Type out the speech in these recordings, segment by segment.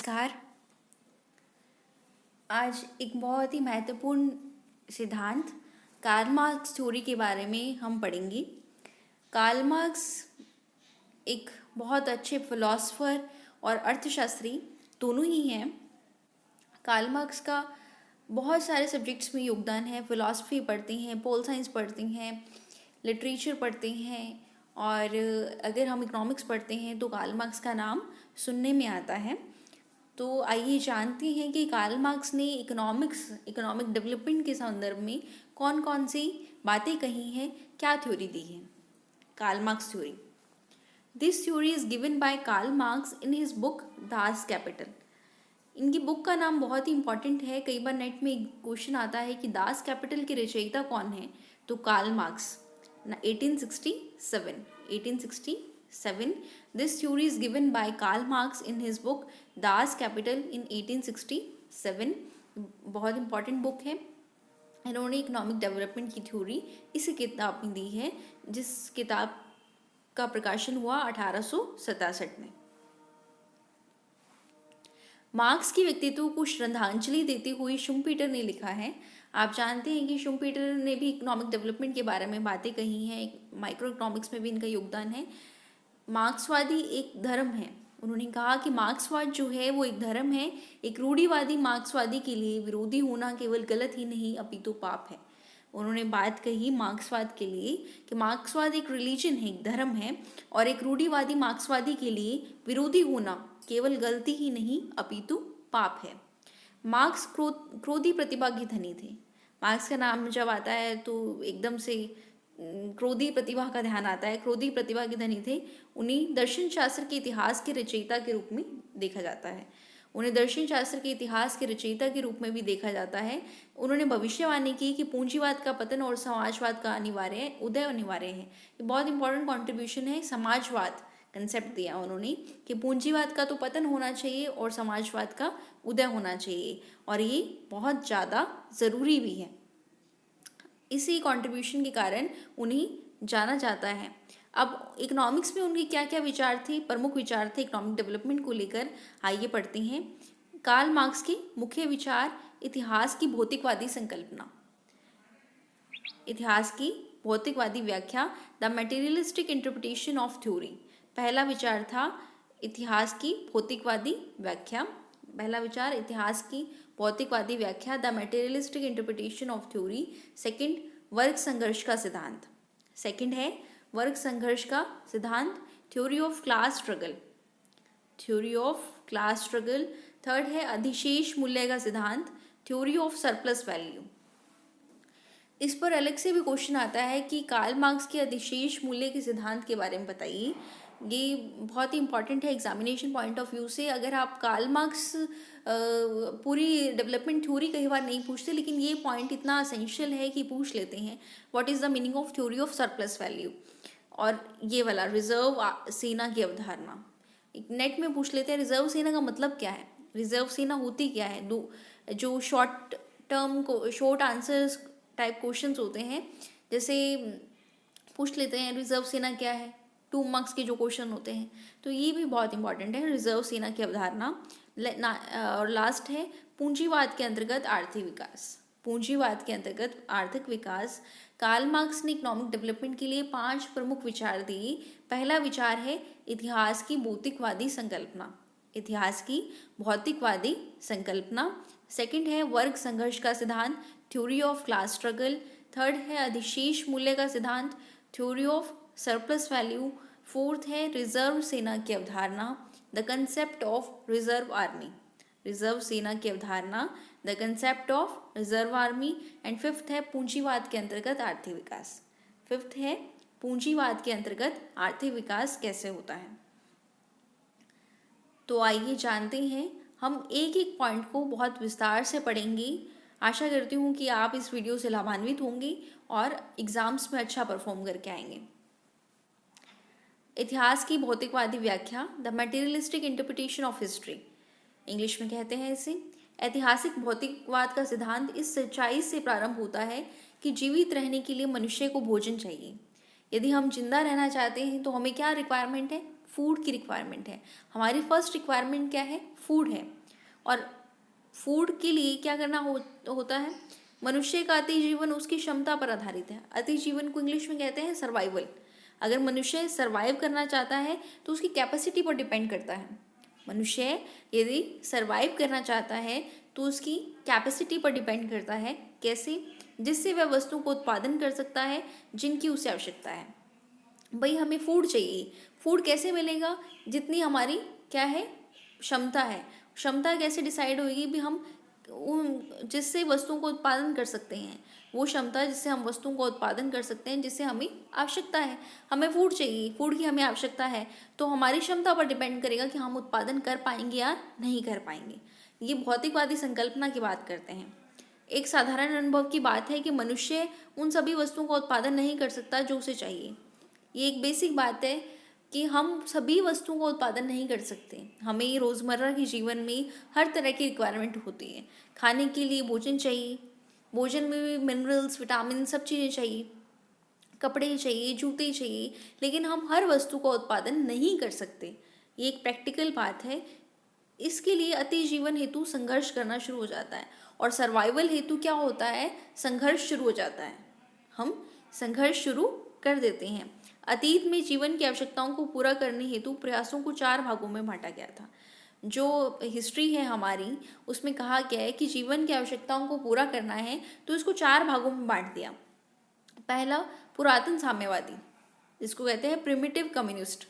नमस्कार। आज एक बहुत ही महत्वपूर्ण सिद्धांत कार्ल मार्क्स थ्योरी के बारे में हम पढ़ेंगे। कार्ल मार्क्स एक बहुत अच्छे फिलोसोफर और अर्थशास्त्री दोनों ही हैं। कार्ल मार्क्स का बहुत सारे सब्जेक्ट्स में योगदान है। फिलॉसफी पढ़ते हैं, पोल साइंस पढ़ते हैं, लिटरेचर पढ़ते हैं और अगर हम इकोनॉमिक्स पढ़ते हैं तो कार्ल मार्क्स का नाम सुनने में आता है। तो आइए जानते हैं कि कार्ल मार्क्स ने इकोनॉमिक डेवलपमेंट के संदर्भ में कौन कौन सी बातें कही हैं, क्या थ्योरी दी है। Karl Marx theory. This theory is given by Karl Marx in his book Das Kapital. इनकी बुक का नाम बहुत ही इंपॉर्टेंट है। कई बार नेट में क्वेश्चन आता है कि दास कैपिटल के रचयिता कौन है, तो Karl Marx 1867। This theory is given by Karl Marx in his book Das Kapital in 1867। बहुत इंपॉर्टेंट बुक है। इन्होंने इकोनॉमिक डेवलपमेंट की थ्योरी इस किताब में दी है, जिस किताब का प्रकाशन हुआ 1867 में। मार्क्स के व्यक्तित्व को श्रद्धांजलि देते हुए शुम्पीटर ने लिखा है। आप जानते हैं कि शुम्पीटर ने भी इकोनॉमिक डेवलपमेंट के बारे में बातें कही हैं। माइक्रो इकोनॉमिक्स में भी इनका योगदान है। मार्क्सवादी एक धर्म है। उन्होंने कहा कि मार्क्सवाद जो है वो एक धर्म है। एक रूढ़िवादी मार्क्सवादी के लिए विरोधी होना केवल गलत ही नहीं अपितु पाप है। उन्होंने बात कही मार्क्सवाद के लिए कि मार्क्सवाद एक रिलीजन है, एक धर्म है, और एक रूढ़िवादी मार्क्सवादी के लिए विरोधी होना केवल गलती ही नहीं अपितु पाप है। मार्क्स क्रोधी प्रतिभा के धनी थे। मार्क्स का नाम जब आता है तो एकदम से क्रोधी प्रतिभा का ध्यान आता है। क्रोधी प्रतिभा के धनी थे। उन्हें दर्शन शास्त्र के इतिहास के रचयिता के रूप में देखा जाता है। उन्हें दर्शन शास्त्र के इतिहास के रचयिता के रूप में भी देखा जाता है। उन्होंने भविष्यवाणी की कि पूंजीवाद का पतन और समाजवाद का उदय अनिवार्य है। ये बहुत इंपॉर्टेंट कॉन्ट्रीब्यूशन है। समाजवाद कंसेप्ट दिया उन्होंने कि पूंजीवाद का तो पतन होना चाहिए और समाजवाद का उदय होना चाहिए, और ये बहुत ज़्यादा ज़रूरी भी है। इसी कंट्रीब्यूशन के कारण उन्हें जाना जाता है। अब इकोनॉमिक्स में उनके क्या क्या विचार थे, प्रमुख विचार थे इकोनॉमिक डेवलपमेंट को लेकर, आइए पढ़ते हैं। कार्ल मार्क्स के मुख्य विचार: इतिहास की भौतिकवादी संकल्पना, इतिहास की भौतिकवादी व्याख्या, the materialistic interpretation of theory. पहला विचार था इतिहास की भौतिकवादी व्याख्या। पहला विचार इतिहास की भौतिकवादी व्याख्या, the materialistic interpretation of theory. Second, वर्ग संघर्ष का सिद्धांत। सेकंड है वर्ग संघर्ष का सिद्धांत, theory of class struggle, theory of class struggle. Third है अधिशेष मूल्य का सिद्धांत, थ्योरी ऑफ सरप्लस वैल्यू। इस पर अलग से भी क्वेश्चन आता है कि कार्ल मार्क्स के अधिशेष मूल्य के सिद्धांत के बारे में बताइए। ये बहुत ही इंपॉर्टेंट है एग्जामिनेशन पॉइंट ऑफ व्यू से। अगर आप कार्ल मार्क्स पूरी डेवलपमेंट थ्योरी कई बार नहीं पूछते, लेकिन ये पॉइंट इतना असेंशियल है कि पूछ लेते हैं। What is the meaning of theory of surplus value, और ये वाला रिजर्व सेना की अवधारणा नेट में पूछ लेते हैं। रिजर्व सेना का मतलब क्या है, रिजर्व सेना होती क्या है। जो शॉर्ट आंसर्स टाइप क्वेश्चंस होते हैं, जैसे पूछ लेते हैं रिजर्व सेना क्या है, 2 मार्क्स के जो क्वेश्चन होते हैं, तो ये भी बहुत इंपॉर्टेंट है, रिजर्व सेना की अवधारणा। और लास्ट है पूंजीवाद के अंतर्गत आर्थिक विकास। पूंजीवाद के अंतर्गत आर्थिक विकास। कार्ल मार्क्स ने इकोनॉमिक डेवलपमेंट के लिए 5 प्रमुख विचार दिए। पहला विचार है इतिहास की भौतिकवादी संकल्पना, इतिहास की भौतिकवादी संकल्पना। सेकंड है वर्ग संघर्ष का सिद्धांत, theory of class struggle. Third है अधिशेष मूल्य का सिद्धांत, theory of surplus value. Fourth है रिजर्व सेना की अवधारणा, the concept of reserve army, reserve सेना की अवधारणा, the concept of reserve army. And fifth है पूंजीवाद के अंतर्गत आर्थिक विकास। फिफ्थ है पूंजीवाद के अंतर्गत आर्थिक विकास कैसे होता है। तो आइए जानते हैं। हम एक एक पॉइंट को बहुत विस्तार से पढ़ेंगे। आशा करती हूँ कि आप इस वीडियो से लाभान्वित होंगे और एग्जाम्स में अच्छा परफॉर्म करके आएंगे। इतिहास की भौतिकवादी व्याख्या, the materialistic interpretation of history, English में कहते हैं इसे। ऐतिहासिक भौतिकवाद का सिद्धांत इस सच्चाई से प्रारंभ होता है कि जीवित रहने के लिए मनुष्य को भोजन चाहिए। यदि हम जिंदा रहना चाहते हैं तो हमें क्या रिक्वायरमेंट है, फूड की रिक्वायरमेंट है। हमारी फर्स्ट रिक्वायरमेंट क्या है, फूड है। और फूड के लिए क्या करना होता है, मनुष्य का अति जीवन उसकी क्षमता पर आधारित है। अति जीवन को इंग्लिश में कहते हैं सर्वाइवल। अगर मनुष्य सर्वाइव करना चाहता है तो उसकी कैपेसिटी पर डिपेंड करता है। मनुष्य यदि सर्वाइव करना चाहता है तो उसकी कैपेसिटी पर डिपेंड करता है। कैसे? जिससे वह वस्तु को उत्पादन कर सकता है जिनकी उसे आवश्यकता है। भाई हमें फूड चाहिए, फूड कैसे मिलेगा? जितनी हमारी क्या है, क्षमता है। क्षमता कैसे डिसाइड होगी? भी हम जिससे वस्तुओं को उत्पादन कर सकते हैं, वो क्षमता जिससे हम वस्तुओं का उत्पादन कर सकते हैं, जिससे हमें आवश्यकता है। हमें फूड चाहिए, फूड की हमें आवश्यकता है, तो हमारी क्षमता पर डिपेंड करेगा कि हम उत्पादन कर पाएंगे या नहीं कर पाएंगे। ये भौतिकवादी संकल्पना की बात करते हैं। एक साधारण अनुभव की बात है कि मनुष्य उन सभी वस्तुओं का उत्पादन नहीं कर सकता जो उसे चाहिए। ये एक बेसिक बात है कि हम सभी वस्तुओं का उत्पादन नहीं कर सकते। हमें रोज़मर्रा के जीवन में हर तरह की रिक्वायरमेंट होती है। खाने के लिए भोजन चाहिए, भोजन में भी मिनरल्स, विटामिन, सब चीज़ें चाहिए। कपड़े चाहिए, जूते चाहिए, लेकिन हम हर वस्तु का उत्पादन नहीं कर सकते। ये एक प्रैक्टिकल बात है। इसके लिए अति जीवन हेतु संघर्ष करना शुरू हो जाता है, और सर्वाइवल हेतु क्या होता है, संघर्ष शुरू हो जाता है। हम संघर्ष शुरू कर देते हैं। अतीत में जीवन की आवश्यकताओं को पूरा करने हेतु प्रयासों को 4 भागों में बांटा गया था। जो हिस्ट्री है हमारी, उसमें कहा गया है कि जीवन की आवश्यकताओं को पूरा करना है तो इसको 4 भागों में बांट दिया। पहला, पुरातन साम्यवादी, जिसको कहते हैं प्रिमिटिव कम्युनिस्ट।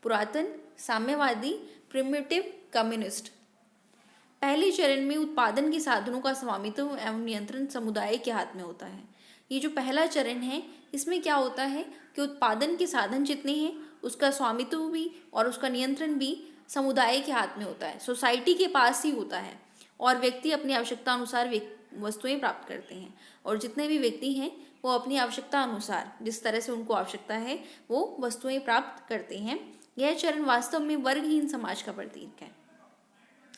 पुरातन साम्यवादी, प्रिमिटिव कम्युनिस्ट। पहले चरण में उत्पादन के साधनों का स्वामित्व एवं नियंत्रण समुदाय के हाथ में होता है। ये जो पहला चरण है, इसमें क्या होता है कि उत्पादन के साधन जितने हैं उसका स्वामित्व भी और उसका नियंत्रण भी समुदाय के हाथ में होता है, सोसाइटी के पास ही होता है, और व्यक्ति अपनी आवश्यकता अनुसार वस्तुएं प्राप्त करते हैं। और जितने भी व्यक्ति हैं वो अपनी आवश्यकता अनुसार, जिस तरह से उनको आवश्यकता है, वो वस्तुएं प्राप्त करते हैं। यह चरण वास्तव में वर्गहीन समाज का प्रतीक है।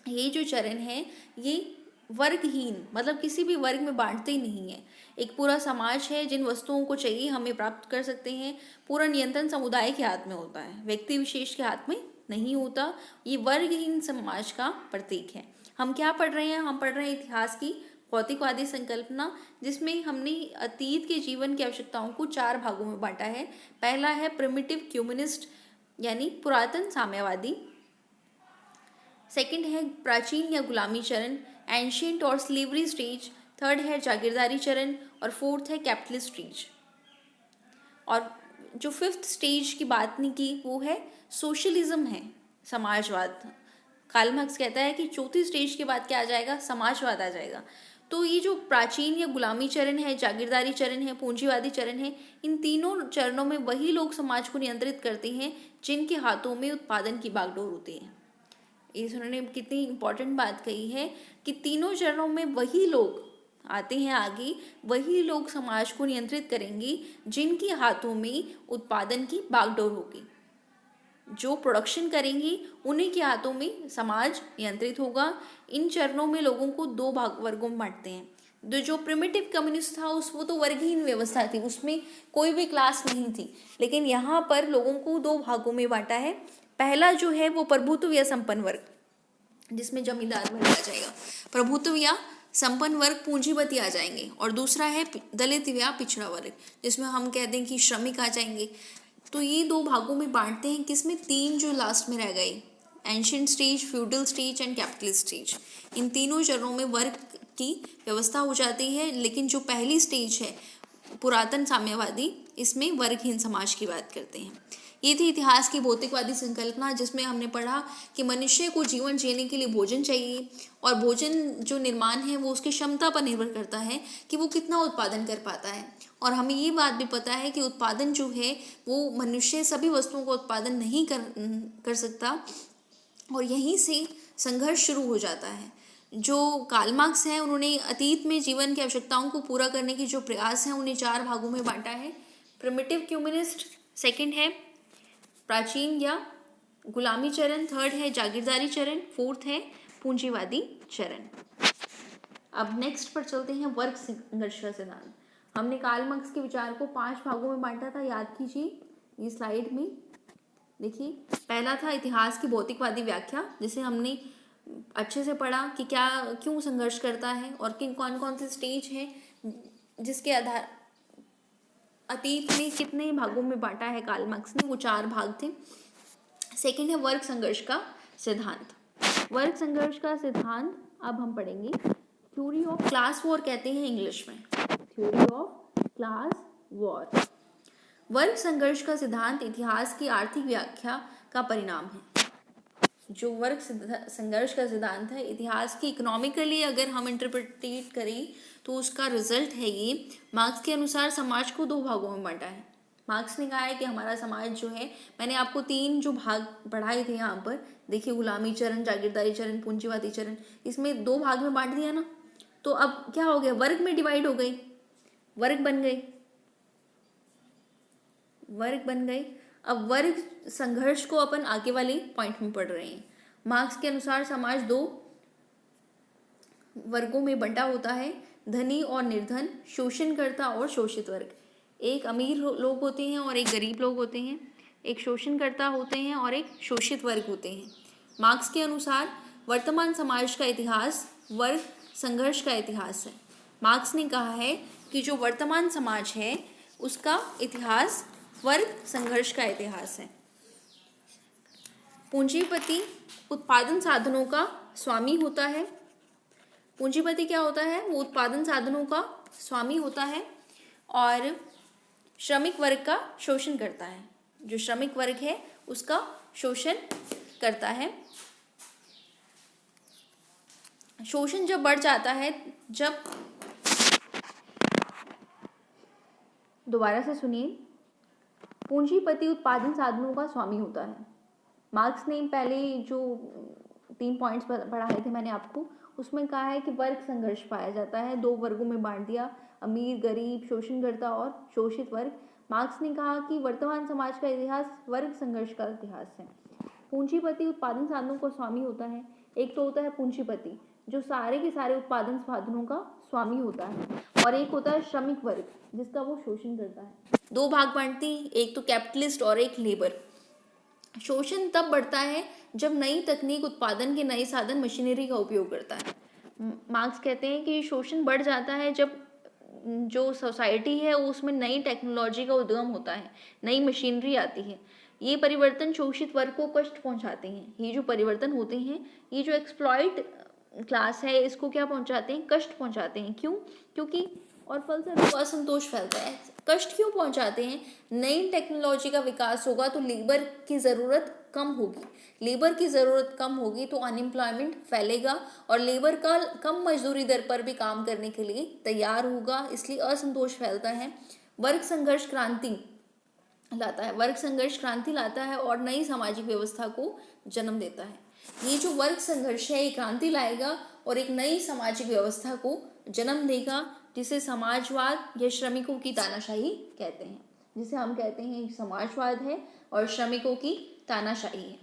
ये जो चरण है ये वर्गहीन, मतलब किसी भी वर्ग में बांटते ही नहीं है। एक पूरा समाज है, जिन वस्तुओं को चाहिए हमें प्राप्त कर सकते हैं। पूरा नियंत्रण समुदाय के हाथ में होता है, व्यक्ति विशेष के हाथ में नहीं होता। ये वर्गहीन समाज का प्रतीक है। हम क्या पढ़ रहे हैं? हम पढ़ रहे हैं इतिहास की भौतिकवादी संकल्पना, जिसमें हमने अतीत के जीवन की आवश्यकताओं को 4 भागों में बांटा है। पहला है प्रिमिटिव क्यूमनिस्ट, यानी पुरातन साम्यवादी। सेकंड है प्राचीन या गुलामी चरण, एंशियंट और स्लेवरी स्टेज। थर्ड है जागीरदारी चरण, और फोर्थ है कैपिटलिस्ट स्टेज। और जो फिफ्थ स्टेज की बात नहीं की वो है सोशलिज्म, है समाजवाद। कार्ल मार्क्स कहता है कि चौथी स्टेज के बाद क्या आ जाएगा? समाजवाद आ जाएगा। तो ये जो प्राचीन या गुलामी चरण है, जागीरदारी चरण है, पूंजीवादी चरण है, इन तीनों चरणों में वही लोग समाज को नियंत्रित करते हैं जिनके हाथों में उत्पादन की बागडोर होती है। इस उन्होंने कितनी इंपॉर्टेंट बात कही है कि तीनों चरणों में वही लोग आते हैं आगे, वही लोग समाज को नियंत्रित करेंगे जिनके हाथों में उत्पादन की बागडोर होगी। जो प्रोडक्शन करेंगे उन्हीं के हाथों में समाज नियंत्रित होगा। इन चरणों में लोगों को 2 वर्गों में बांटते हैं। जो प्रिमिटिव कम्युनिस्ट था वो तो वर्गहीन व्यवस्था थी, उसमें कोई भी क्लास नहीं थी। लेकिन यहाँ पर लोगों को 2 भागों में बांटा है। पहला जो है वो प्रभुत्व या संपन्न वर्ग, जिसमें जमींदार वर्ग आ जाएगा। प्रभुत्व या संपन्न वर्ग पूंजीपति आ जाएंगे। और दूसरा है दलित या पिछड़ा वर्ग, जिसमें हम कह दें कि श्रमिक आ जाएंगे। तो ये 2 भागों में बांटते हैं, किसमें? 3 जो लास्ट में रह गए, ancient stage, feudal stage and capitalist stage. इन तीनों चरणों में वर्ग की व्यवस्था हो जाती है। लेकिन जो पहली स्टेज है पुरातन साम्यवादी, इसमें वर्गहीन समाज की बात करते हैं। ये थी इतिहास की भौतिकवादी संकल्पना, जिसमें हमने पढ़ा कि मनुष्य को जीवन जीने के लिए भोजन चाहिए, और भोजन जो निर्माण है वो उसकी क्षमता पर निर्भर करता है कि वो कितना उत्पादन कर पाता है। और हमें ये बात भी पता है कि उत्पादन जो है वो मनुष्य सभी वस्तुओं का उत्पादन नहीं कर सकता, और यहीं से संघर्ष शुरू हो जाता है। जो कार्ल मार्क्स हैं उन्होंने अतीत में जीवन की आवश्यकताओं को पूरा करने की जो प्रयास हैं उन्हें 4 भागों में बांटा है। प्रिमिटिव क्यूमनिस्ट, सेकंड है प्राचीन या गुलामी चरण, थर्ड है जागीरदारी चरण, फोर्थ है पूंजीवादी चरण। अब नेक्स्ट पर चलते हैं वर्ग संघर्ष का सिद्धांत। हमने कार्ल मार्क्स के विचार को 5 भागों में बांटा था, याद कीजिए ये स्लाइड में देखिए। पहला था इतिहास की भौतिकवादी व्याख्या, जिसे हमने अच्छे से पढ़ा कि क्या क्यों संघर्ष करता है और किन कौन कौन से स्टेज हैं जिसके आधार अतीत में कितने भागों में बांटा है कार्ल मार्क्स ने, वो 4 भाग थे। सेकंड है वर्ग संघर्ष का सिद्धांत। वर्ग संघर्ष का सिद्धांत अब हम पढ़ेंगे। थ्योरी ऑफ क्लास वॉर कहते हैं इंग्लिश में, थ्योरी ऑफ क्लास वॉर। वर्ग संघर्ष का सिद्धांत इतिहास की आर्थिक व्याख्या का परिणाम है। जो वर्ग संघर्ष का सिद्धांत है इतिहास की इकोनॉमिकली अगर हम इंटरप्रिटेट करें तो उसका रिजल्ट है ये। मार्क्स के अनुसार समाज को 2 भागों में बांटा है। मार्क्स ने कहा है कि हमारा समाज जो है, मैंने आपको 3 जो भाग पढ़ाए थे यहाँ पर, देखिए गुलामी चरण, जागीरदारी चरण, पूंजीवादी चरण, इसमें 2 भाग में बांट दिया ना, तो अब क्या हो गया, वर्ग में डिवाइड हो गई, वर्ग बन गए, वर्ग बन गए। अब वर्ग संघर्ष को अपन आगे वाले पॉइंट में पढ़ रहे हैं। मार्क्स के अनुसार समाज 2 वर्गों में बंटा होता है, धनी और निर्धन, शोषणकर्ता और शोषित वर्ग। एक अमीर लोग होते हैं और एक गरीब लोग होते हैं, एक शोषणकर्ता होते हैं और एक शोषित वर्ग होते हैं। मार्क्स के अनुसार वर्तमान समाज का इतिहास वर्ग संघर्ष का इतिहास है। मार्क्स ने कहा है कि जो वर्तमान समाज है उसका इतिहास वर्ग संघर्ष का इतिहास है। पूंजीपति उत्पादन साधनों का स्वामी होता है। पूंजीपति क्या होता है, वो उत्पादन साधनों का स्वामी होता है और श्रमिक वर्ग का शोषण करता है। जो श्रमिक वर्ग है उसका शोषण करता है। शोषण जब बढ़ जाता है, जब, दोबारा से सुनिए, पूंजीपति उत्पादन साधनों का स्वामी होता है। मार्क्स ने पहले जो 3 पॉइंट्स पढ़ाए थे मैंने आपको, उसमें कहा है कि वर्ग संघर्ष पाया जाता है, 2 वर्गों में बांट दिया, अमीर गरीब, शोषणकर्ता और शोषित वर्ग। मार्क्स ने कहा कि वर्तमान समाज का इतिहास वर्ग संघर्ष का इतिहास है। पूंजीपति उत्पादन साधनों का स्वामी होता है। एक तो होता है पूंजीपति जो सारे के सारे उत्पादन साधनों का स्वामी होता है, और एक होता है श्रमिक वर्ग जिसका वो शोषण करता है। 2 भाग बांटती, एक तो कैपिटलिस्ट और एक लेबर। शोषण तब बढ़ता है जब नई तकनीक, उत्पादन के नए साधन, मशीनरी का उपयोग करता है। मार्क्स कहते हैं कि शोषण बढ़ जाता है जब जो सोसाइटी है उसमें नई टेक्नोलॉजी का उद्गम होता है, नई मशीनरी आती है। ये परिवर्तन शोषित वर्ग को कष्ट पहुंचाते हैं। ये जो परिवर्तन होते हैं, ये जो एक्सप्लॉइट क्लास है इसको क्या पहुंचाते हैं, कष्ट पहुंचाते हैं। क्यों? क्योंकि और फलस्वरूप असंतोष फैलता है। कष्ट क्यों पहुंचाते हैं? नई टेक्नोलॉजी का विकास होगा तो लेबर की ज़रूरत कम होगी, लेबर की ज़रूरत कम होगी तो अनएम्प्लॉयमेंट फैलेगा और लेबर का कम मजदूरी दर पर भी काम करने के लिए तैयार होगा, इसलिए असंतोष फैलता है। वर्ग संघर्ष क्रांति लाता है, वर्ग संघर्ष क्रांति लाता है और नई सामाजिक व्यवस्था को जन्म देता है। ये जो वर्ग संघर्ष है ये क्रांति लाएगा और एक नई सामाजिक व्यवस्था को जन्म देगा, जिसे समाजवाद या श्रमिकों की तानाशाही कहते हैं, जिसे हम कहते हैं समाजवाद है और श्रमिकों की तानाशाही है।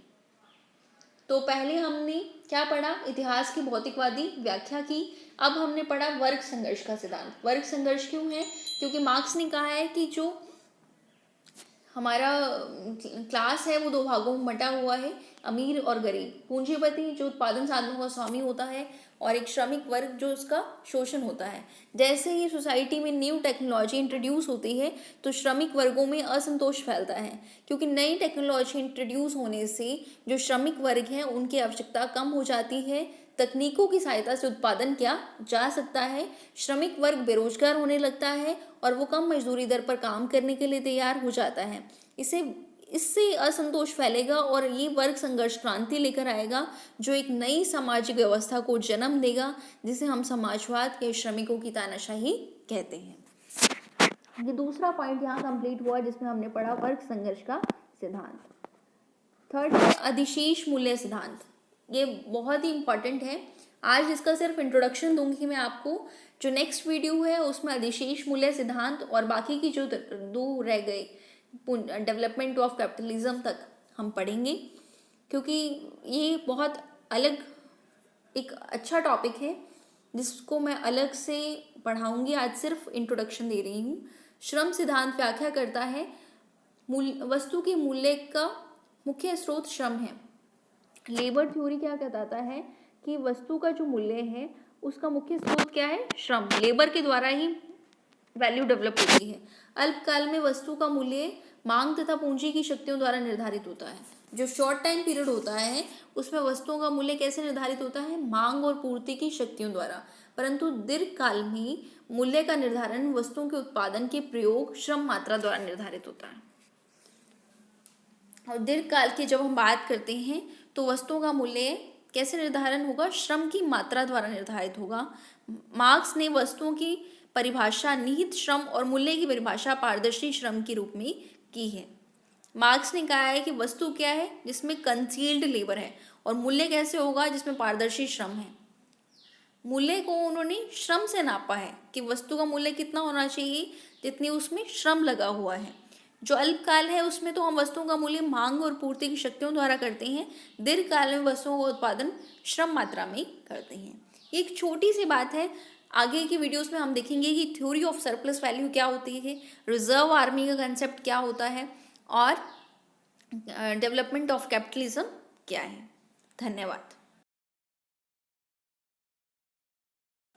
तो पहले हमने क्या पढ़ा, इतिहास की भौतिकवादी व्याख्या की। अब हमने पढ़ा वर्ग संघर्ष का सिद्धांत। वर्ग संघर्ष क्यों है? क्योंकि मार्क्स ने कहा है कि जो हमारा क्लास है वो 2 भागों में बंटा हुआ है, अमीर और गरीब। पूंजीपति जो उत्पादन साधनों का स्वामी होता है और एक श्रमिक वर्ग जो उसका शोषण होता है। जैसे ही सोसाइटी में न्यू टेक्नोलॉजी इंट्रोड्यूस होती है तो श्रमिक वर्गों में असंतोष फैलता है, क्योंकि नई टेक्नोलॉजी इंट्रोड्यूस होने से जो श्रमिक वर्ग हैं उनकी आवश्यकता कम हो जाती है। तकनीकों की सहायता से उत्पादन किया जा सकता है, श्रमिक वर्ग बेरोजगार होने लगता है और वो कम मजदूरी दर पर काम करने के लिए तैयार हो जाता है। इससे असंतोष फैलेगा और ये वर्ग संघर्ष क्रांति लेकर आएगा जो एक नई सामाजिक व्यवस्था को जन्म देगा, जिसे हम समाजवाद या श्रमिकों की तानाशाही कहते हैं। ये दूसरा पॉइंट यहाँ कंप्लीट हुआ जिसमें हमने पढ़ा वर्ग संघर्ष का सिद्धांत। थर्ड है अधिशेष मूल्य सिद्धांत। ये बहुत ही इंपॉर्टेंट है। आज इसका सिर्फ इंट्रोडक्शन दूंगी मैं आपको। जो नेक्स्ट वीडियो है उसमें अधिशेष मूल्य सिद्धांत और बाकी की जो 2 रह गए डेवलपमेंट ऑफ कैपिटलिज्म तक हम पढ़ेंगे, क्योंकि ये बहुत अलग एक अच्छा टॉपिक है जिसको मैं अलग से पढ़ाऊंगी। आज सिर्फ इंट्रोडक्शन दे रही हूँ। श्रम सिद्धांत व्याख्या करता है वस्तु के मूल्य का मुख्य स्रोत श्रम है। लेबर थ्योरी क्या बताता है कि वस्तु का जो मूल्य है उसका मुख्य स्रोत क्या है? श्रम, लेबर के द्वारा ही वैल्यू डेवलप होती है। अल्पकाल में वस्तु का मूल्य मांग तथा पूंजी की शक्तियों द्वारा निर्धारित होता है। जो शॉर्ट टाइम पीरियड होता है उसमें वस्तुओं का मूल्य कैसे निर्धारित होता है? मांग और पूर्ति की शक्तियों द्वारा। परंतु दीर्घकाल में मूल्य का निर्धारण वस्तुओं के उत्पादन के प्रयोग श्रम मात्रा द्वारा निर्धारित होता है। और दीर्घकाल की जब हम बात करते हैं तो वस्तुओं का मूल्य कैसे निर्धारण होगा? श्रम की मात्रा द्वारा निर्धारित होगा। मार्क्स ने वस्तुओं की परिभाषा निहित श्रम और मूल्य की परिभाषा पारदर्शी श्रम के रूप में की है। मार्क्स ने कहा है कि वस्तु क्या है? जिसमें कंसील्ड लेबर है, और मूल्य कैसे होगा? जिसमें पारदर्शी श्रम है। मूल्य को उन्होंने श्रम से नापा है कि वस्तु का मूल्य कितना होना चाहिए? जितनी उसमें श्रम लगा हुआ है। जो अल्पकाल है उसमें तो हम वस्तुओं का मूल्य मांग और पूर्ति की शक्तियों द्वारा करते हैं। दीर्घकाल में वस्तुओं का उत्पादन श्रम मात्रा में करते हैं। एक छोटी सी बात है, आगे की वीडियोस में हम देखेंगे कि थ्योरी ऑफ सरप्लस वैल्यू क्या होती है, रिजर्व आर्मी का कंसेप्ट क्या होता है, और डेवलपमेंट ऑफ कैपिटलिज्म क्या है। धन्यवाद।